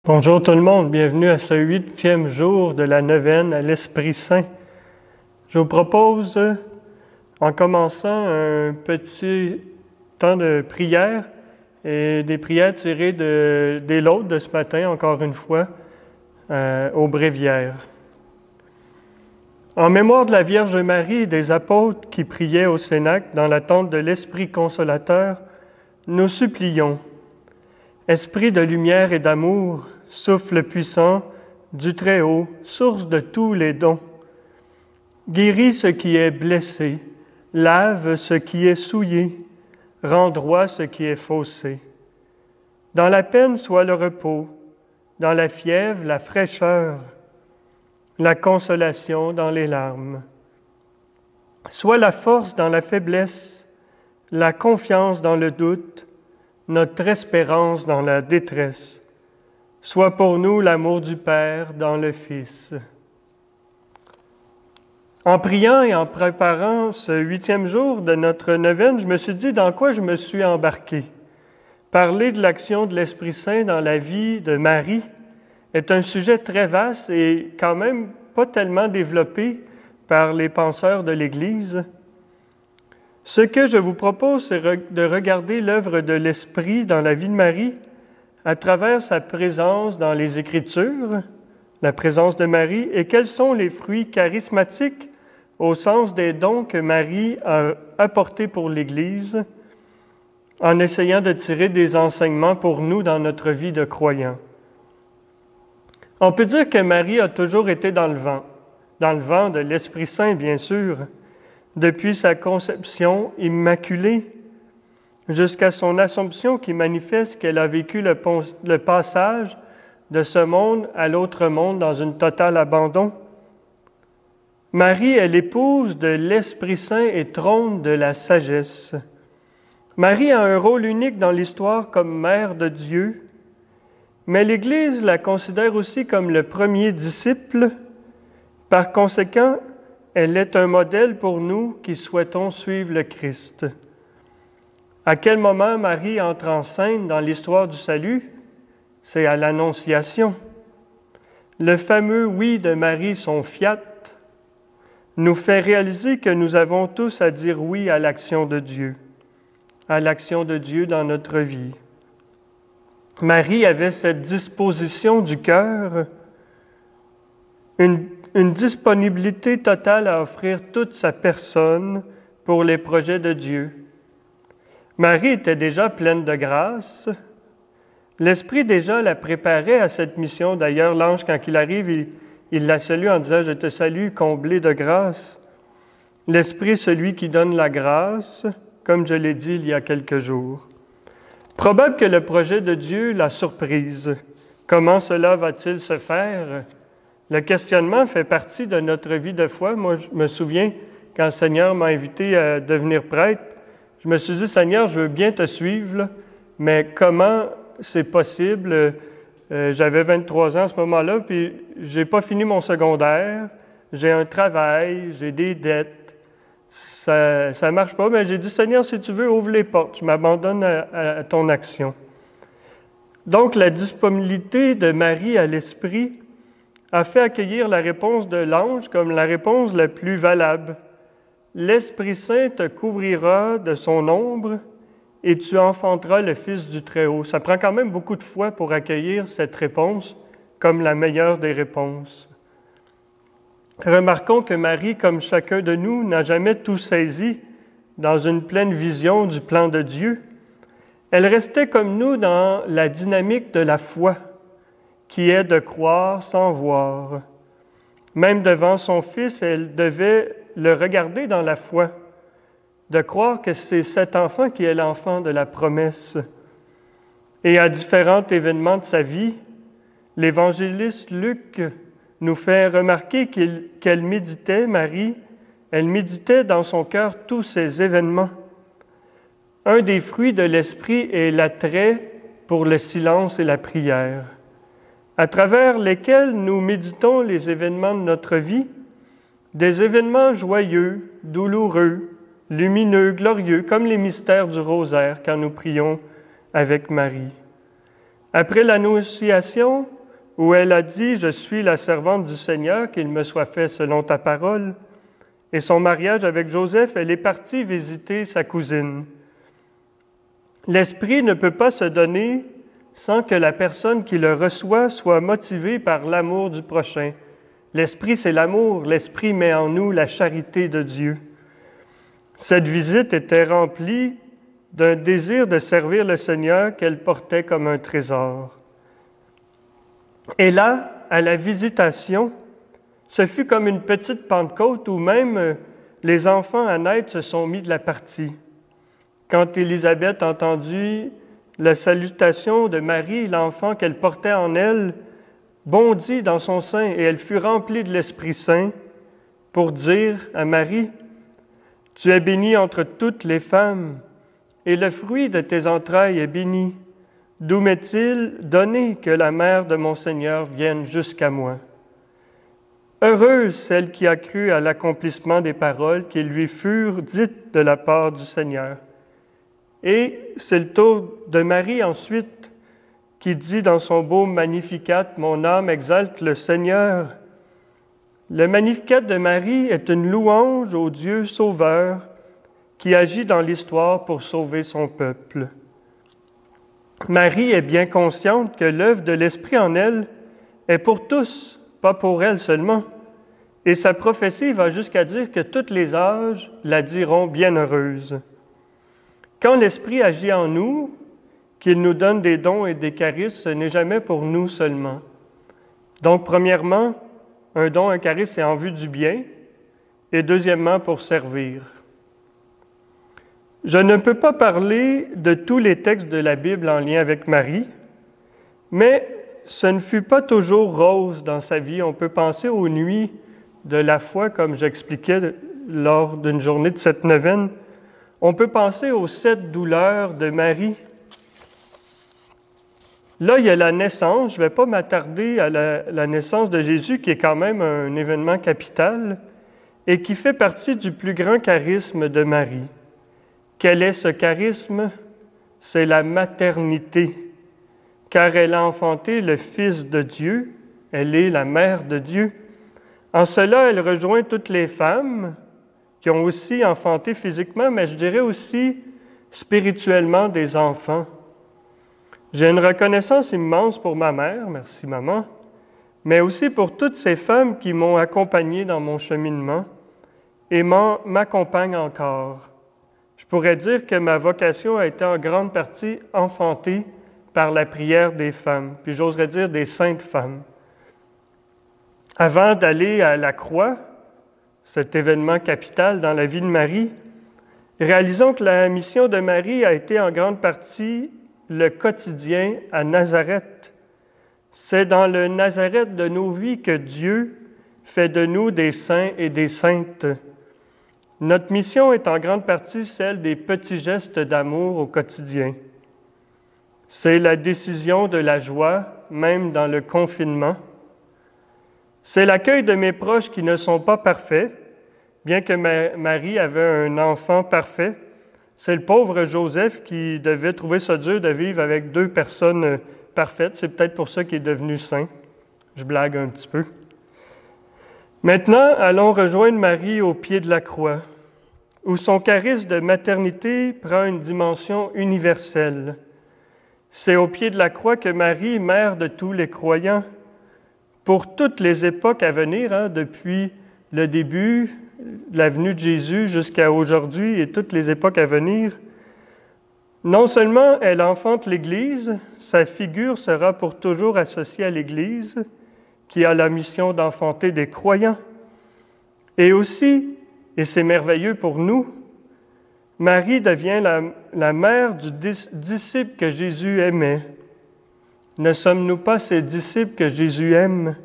Bonjour tout le monde, bienvenue à ce 8e jour de la neuvaine à l'Esprit Saint. Je vous propose, en commençant, un petit temps de prière et des prières tirées des laudes de ce matin, encore une fois, au Bréviaire. En mémoire de la Vierge Marie et des apôtres qui priaient au Cénacle dans l'attente de l'Esprit consolateur, nous supplions, Esprit de lumière et d'amour, souffle puissant du Très-Haut, source de tous les dons. Guéris ce qui est blessé, lave ce qui est souillé, rends droit ce qui est faussé. Dans la peine soit le repos, dans la fièvre la fraîcheur, la consolation dans les larmes. Soit la force dans la faiblesse, la confiance dans le doute, notre espérance dans la détresse. Soit pour nous l'amour du Père dans le Fils. En priant et en préparant ce 8e jour de notre neuvaine, je me suis dit dans quoi je me suis embarqué. Parler de l'action de l'Esprit Saint dans la vie de Marie est un sujet très vaste et quand même pas tellement développé par les penseurs de l'Église. Ce que je vous propose, c'est de regarder l'œuvre de l'Esprit dans la vie de Marie à travers sa présence dans les Écritures, la présence de Marie, et quels sont les fruits charismatiques au sens des dons que Marie a apportés pour l'Église, en essayant de tirer des enseignements pour nous dans notre vie de croyants. On peut dire que Marie a toujours été dans le vent de l'Esprit Saint, bien sûr, depuis sa conception immaculée, jusqu'à son Assomption qui manifeste qu'elle a vécu le passage de ce monde à l'autre monde dans une totale abandon. Marie est l'épouse de l'Esprit Saint et trône de la sagesse. Marie a un rôle unique dans l'histoire comme mère de Dieu, mais l'Église la considère aussi comme le premier disciple. Par conséquent, elle est un modèle pour nous qui souhaitons suivre le Christ. À quel moment Marie entre en scène dans l'histoire du salut? C'est à l'Annonciation. Le fameux « oui » de Marie, son fiat, nous fait réaliser que nous avons tous à dire oui à l'action de Dieu dans notre vie. Marie avait cette disposition du cœur, une disponibilité totale à offrir toute sa personne pour les projets de Dieu. Marie était déjà pleine de grâce. L'Esprit déjà la préparait à cette mission. D'ailleurs, l'ange, quand il arrive, il la salue en disant « Je te salue, comblée de grâce ». L'Esprit, celui qui donne la grâce, comme je l'ai dit il y a quelques jours. Probable que le projet de Dieu la surprise. Comment cela va-t-il se faire? Le questionnement fait partie de notre vie de foi. Moi, je me souviens, quand le Seigneur m'a invité à devenir prêtre, je me suis dit, Seigneur, je veux bien te suivre, là, mais comment c'est possible? J'avais 23 ans à ce moment-là, puis j'ai pas fini mon secondaire, j'ai un travail, j'ai des dettes, ça marche pas, mais j'ai dit, Seigneur, si tu veux, ouvre les portes, je m'abandonne à ton action. Donc, la disponibilité de Marie à l'Esprit a fait accueillir la réponse de l'ange comme la réponse la plus valable. L'Esprit Saint te couvrira de son ombre et tu enfanteras le Fils du Très-Haut. Ça prend quand même beaucoup de foi pour accueillir cette réponse comme la meilleure des réponses. Remarquons que Marie, comme chacun de nous, n'a jamais tout saisi dans une pleine vision du plan de Dieu. Elle restait comme nous dans la dynamique de la foi, qui est de croire sans voir. Même devant son Fils, elle devait le regarder dans la foi, de croire que c'est cet enfant qui est l'enfant de la promesse. Et à différents événements de sa vie, l'évangéliste Luc nous fait remarquer qu'elle méditait, Marie, elle méditait dans son cœur tous ces événements. Un des fruits de l'Esprit est l'attrait pour le silence et la prière, à travers lesquels nous méditons les événements de notre vie, des événements joyeux, douloureux, lumineux, glorieux, comme les mystères du rosaire quand nous prions avec Marie. Après l'Annonciation, où elle a dit « Je suis la servante du Seigneur, qu'il me soit fait selon ta parole ». Et son mariage avec Joseph, elle est partie visiter sa cousine. L'Esprit ne peut pas se donner sans que la personne qui le reçoit soit motivée par l'amour du prochain. L'Esprit, c'est l'amour. L'Esprit met en nous la charité de Dieu. Cette visite était remplie d'un désir de servir le Seigneur qu'elle portait comme un trésor. Et là, à la visitation, ce fut comme une petite Pentecôte où même les enfants à naître se sont mis de la partie. Quand Élisabeth a entendu la salutation de Marie, l'enfant qu'elle portait en elle bondit dans son sein et elle fut remplie de l'Esprit Saint pour dire à Marie, « Tu es bénie entre toutes les femmes, et le fruit de tes entrailles est béni. D'où m'est-il donné que la mère de mon Seigneur vienne jusqu'à moi? Heureuse celle qui a cru à l'accomplissement des paroles qui lui furent dites de la part du Seigneur. » Et c'est le tour de Marie ensuite qui dit dans son beau Magnificat, « Mon âme exalte le Seigneur. » Le Magnificat de Marie est une louange au Dieu sauveur qui agit dans l'histoire pour sauver son peuple. Marie est bien consciente que l'œuvre de l'Esprit en elle est pour tous, pas pour elle seulement. Et sa prophétie va jusqu'à dire que tous les âges la diront bienheureuse. Quand l'Esprit agit en nous, qu'il nous donne des dons et des charismes, ce n'est jamais pour nous seulement. Donc, premièrement, un don, un charisme, c'est en vue du bien, et deuxièmement, pour servir. Je ne peux pas parler de tous les textes de la Bible en lien avec Marie, mais ce ne fut pas toujours rose dans sa vie. On peut penser aux nuits de la foi, comme j'expliquais lors d'une journée de cette neuvaine. On peut penser aux 7 douleurs de Marie. Là, il y a la naissance. Je ne vais pas m'attarder à la naissance de Jésus, qui est quand même un événement capital et qui fait partie du plus grand charisme de Marie. Quel est ce charisme? C'est la maternité, car elle a enfanté le Fils de Dieu, elle est la mère de Dieu. En cela, elle rejoint toutes les femmes qui ont aussi enfanté physiquement, mais je dirais aussi spirituellement des enfants. J'ai une reconnaissance immense pour ma mère, merci maman, mais aussi pour toutes ces femmes qui m'ont accompagné dans mon cheminement et m'accompagnent encore. Je pourrais dire que ma vocation a été en grande partie enfantée par la prière des femmes, puis j'oserais dire des saintes femmes. Avant d'aller à la croix, cet événement capital dans la vie de Marie, réalisons que la mission de Marie a été en grande partie le quotidien à Nazareth. C'est dans le Nazareth de nos vies que Dieu fait de nous des saints et des saintes. Notre mission est en grande partie celle des petits gestes d'amour au quotidien. C'est la décision de la joie, même dans le confinement. C'est l'accueil de mes proches qui ne sont pas parfaits, bien que Marie avait un enfant parfait. C'est le pauvre Joseph qui devait trouver ça dur de vivre avec 2 personnes parfaites. C'est peut-être pour ça qu'il est devenu saint. Je blague un petit peu. Maintenant, allons rejoindre Marie au pied de la croix, où son charisme de maternité prend une dimension universelle. C'est au pied de la croix que Marie, mère de tous les croyants, pour toutes les époques à venir, depuis le début, la venue de Jésus jusqu'à aujourd'hui et toutes les époques à venir, non seulement elle enfante l'Église, sa figure sera pour toujours associée à l'Église, qui a la mission d'enfanter des croyants. Et aussi, et c'est merveilleux pour nous, Marie devient la mère du disciple que Jésus aimait. Ne sommes-nous pas ces disciples que Jésus aime?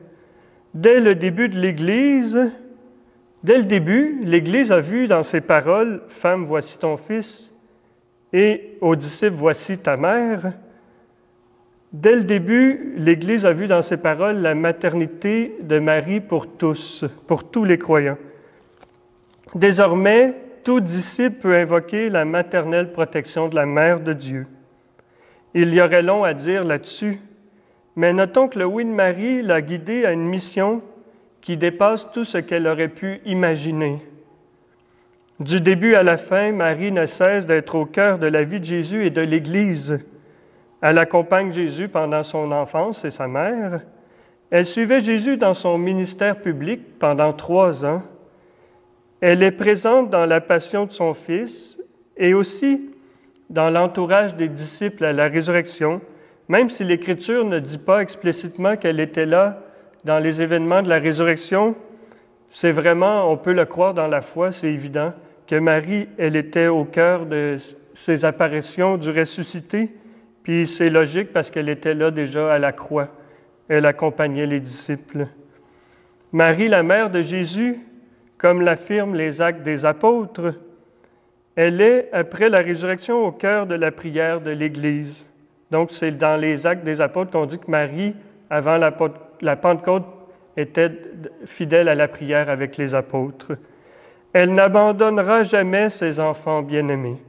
Dès le début de l'Église, l'Église a vu dans ses paroles « Femme, voici ton fils » et « Aux disciples, voici ta mère ». Dès le début, l'Église a vu dans ses paroles la maternité de Marie pour tous les croyants. Désormais, tout disciple peut invoquer la maternelle protection de la Mère de Dieu. Il y aurait long à dire là-dessus, Mais notons que le oui de Marie l'a guidée à une mission qui dépasse tout ce qu'elle aurait pu imaginer. Du début à la fin, Marie ne cesse d'être au cœur de la vie de Jésus et de l'Église. Elle accompagne Jésus pendant son enfance et sa mère. Elle suivait Jésus dans son ministère public pendant 3 ans. Elle est présente dans la passion de son Fils et aussi dans l'entourage des disciples à la résurrection, même si l'Écriture ne dit pas explicitement qu'elle était là dans les événements de la résurrection. C'est vraiment, on peut le croire dans la foi, c'est évident, que Marie, elle était au cœur de ces apparitions du ressuscité, puis c'est logique parce qu'elle était là déjà à la croix. Elle accompagnait les disciples. Marie, la mère de Jésus, comme l'affirment les Actes des Apôtres, elle est, après la résurrection, au cœur de la prière de l'Église. Donc, c'est dans les Actes des Apôtres qu'on dit que Marie, avant la Pentecôte, était fidèle à la prière avec les apôtres. Elle n'abandonnera jamais ses enfants bien-aimés.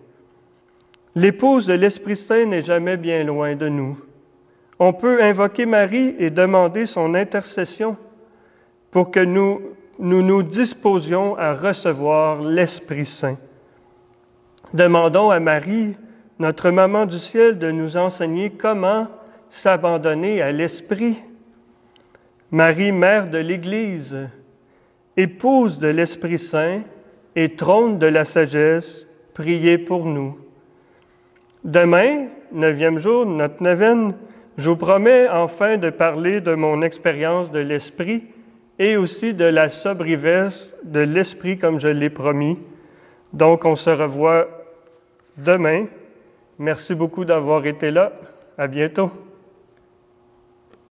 L'épouse de l'Esprit Saint n'est jamais bien loin de nous. On peut invoquer Marie et demander son intercession pour que nous disposions à recevoir l'Esprit Saint. Demandons à Marie, notre maman du ciel, de nous enseigner comment s'abandonner à l'Esprit. Marie, mère de l'Église, épouse de l'Esprit Saint et trône de la sagesse, priez pour nous. Demain, 9e jour de notre neuvaine, je vous promets enfin de parler de mon expérience de l'Esprit et aussi de la sobriveté de l'Esprit comme je l'ai promis. Donc, on se revoit demain. Merci beaucoup d'avoir été là. À bientôt.